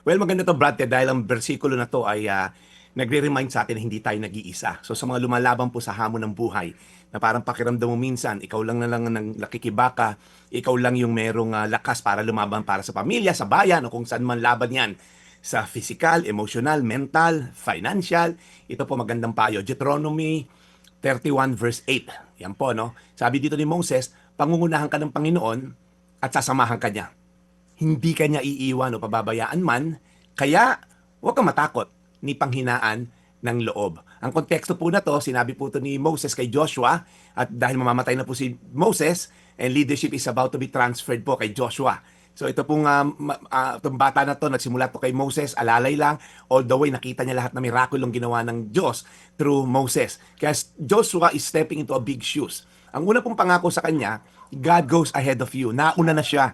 Well, maganda to, Brad, dahil ang bersikulo na to ay nagre-remind sa atin na hindi tayo nag-iisa. So sa mga lumalaban po sa hamon ng buhay, na parang pakiramdam mo minsan, ikaw lang na lang ang nakikibaka, ikaw lang yung merong lakas para lumaban para sa pamilya, sa bayan, o kung saan man laban yan. Sa physical, emotional, mental, financial, ito po magandang payo. Deuteronomy 31 verse 8. Yan po, no? Sabi dito ni Moses, pangungunahan ka ng Panginoon at sasamahan ka niya. Hindi ka niya iiwan o pababayaan man, kaya huwag kang matakot ni panghinaan ng loob. Ang konteksto po na to, sinabi po to ni Moses kay Joshua, at dahil mamamatay na po si Moses, and leadership is about to be transferred po kay Joshua. So ito pong itong bata na to, nagsimula to kay Moses, alalay lang, all the way nakita niya lahat na mirakulong ginawa ng Diyos through Moses. Kaya Joshua is stepping into a big shoes. Ang una pong pangako sa kanya, God goes ahead of you. Nauna na siya.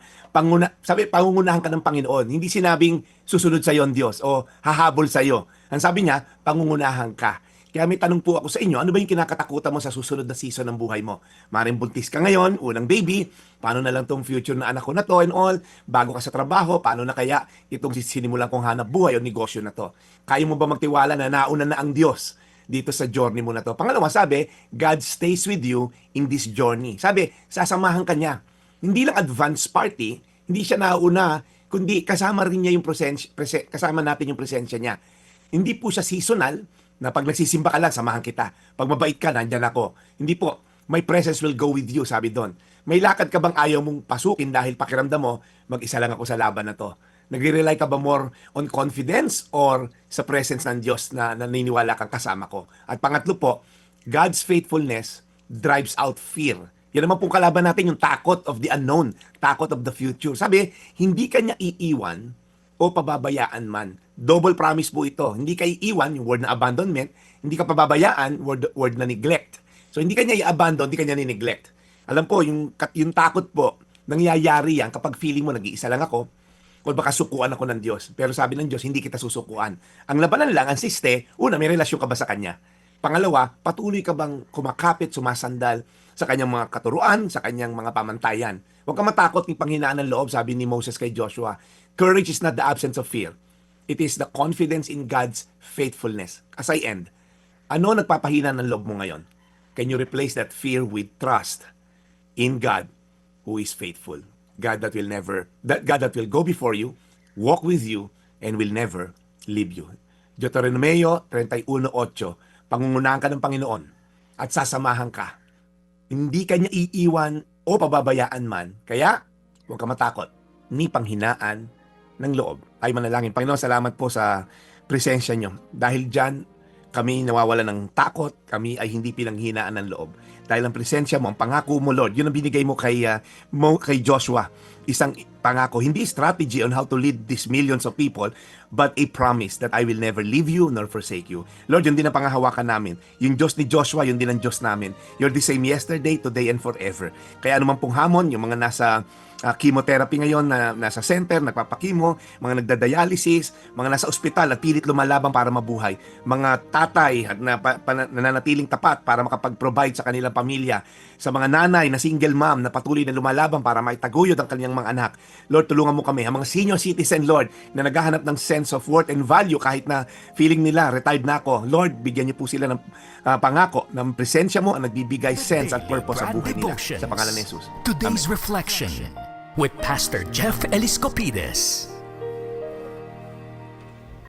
Sabi, pangungunahan ka ng Panginoon. Hindi sinabing susunod sa iyo ang Diyos o hahabol sa iyo. Ang sabi niya, pangungunahan ka. Kaya may tanong po ako sa inyo, ano ba yung kinakatakutan mo sa susunod na season ng buhay mo? Maring buntis ka ngayon, unang baby, paano na lang tong future na anak ko na to and all, bago ka sa trabaho, paano na kaya itong sinimulan kong hanap buhay o negosyo na to? Kaya mo ba magtiwala na nauna na ang Diyos dito sa journey mo na to? Pangalawa, sabi, God stays with you in this journey. Sabi, sasamahan ka niya. Hindi lang advance party, hindi siya nauna, kundi kasama rin niya yung kasama natin yung presensya niya. Hindi po siya seasonal, na pag nagsisimba ka lang, samahan kita. Pag mabait ka, nandyan ako. Hindi po, my presence will go with you, sabi doon. May lakad ka bang ayaw mong pasukin dahil pakiramdam mo, mag-isa lang ako sa laban na to? Nagre-rely ka ba more on confidence or sa presence ng Diyos na naniniwala kang kasama ko? At pangatlo po, God's faithfulness drives out fear. Yan naman pong kalaban natin, yung takot of the unknown, takot of the future. Sabi, hindi ka niya iiwan o pababayaan man. Double promise po ito. Hindi ka iiwan, yung word na abandonment, hindi ka pababayaan, word na neglect. So hindi ka niya i-abandon, hindi ka niya ni-neglect. Alam ko, yung takot po, nangyayari yan kapag feeling mo nag-iisa lang ako, o baka sukuan ako ng Diyos. Pero sabi ng Diyos, hindi kita susukuan. Ang labanan lang, ang siste, una, may relasyon ka ba sa Kanya? Pangalawa, patuloy ka bang kumakapit, sumasandal sa kanyang mga katuruan, sa kanyang mga pamantayan? Huwag ka matakot ng panghinaan ng loob, sabi ni Moses kay Joshua. Courage is not the absence of fear. It is the confidence in God's faithfulness. As I end, ano nagpapahina ng loob mo ngayon? Can you replace that fear with trust in God who is faithful? God that will go before you, walk with you, and will never leave you. Deuteronomy 31:8, pangungunahan ka ng Panginoon at sasamahan ka. Hindi ka niya iiwan o pababayaan man. Kaya, huwag ka matakot ni panghinaan ng loob. Ay manalangin. Panginoon, salamat po sa presensya niyo. Dahil dyan, kami nawawala ng takot, kami ay hindi pinanghinaan ng loob. Dahil ang presensya mo, ang pangako mo, Lord, yun ang binigay mo kay Joshua. Isang pangako, hindi strategy on how to lead these millions of people, but a promise that I will never leave you nor forsake you. Lord, yun din ang pangahawakan namin. Yung Diyos ni Joshua, yun din ang Diyos namin. You're the same yesterday, today, and forever. Kaya anumang pong hamon, yung mga nasa chemotherapy ngayon na nasa center, nagpapakimo, mga nagdadialysis, mga nasa ospital at pilit lumalaban para mabuhay, mga tatay na nananatiling tapat para makapag-provide sa kanilang pamilya, sa mga nanay na single mom na patuloy na lumalaban para maitaguyod ang kanilang mga anak. Lord, tulungan mo kami. Ang mga senior citizen, Lord, na naghahanap ng sense of worth and value kahit na feeling nila, retired na ako. Lord, bigyan niyo po sila ng pangako, ng presensya mo ang nagbibigay sense at purpose sa buhay nila. Sa pangalan ni Jesus. Today's Reflection with Pastor Jeff Eliscopides.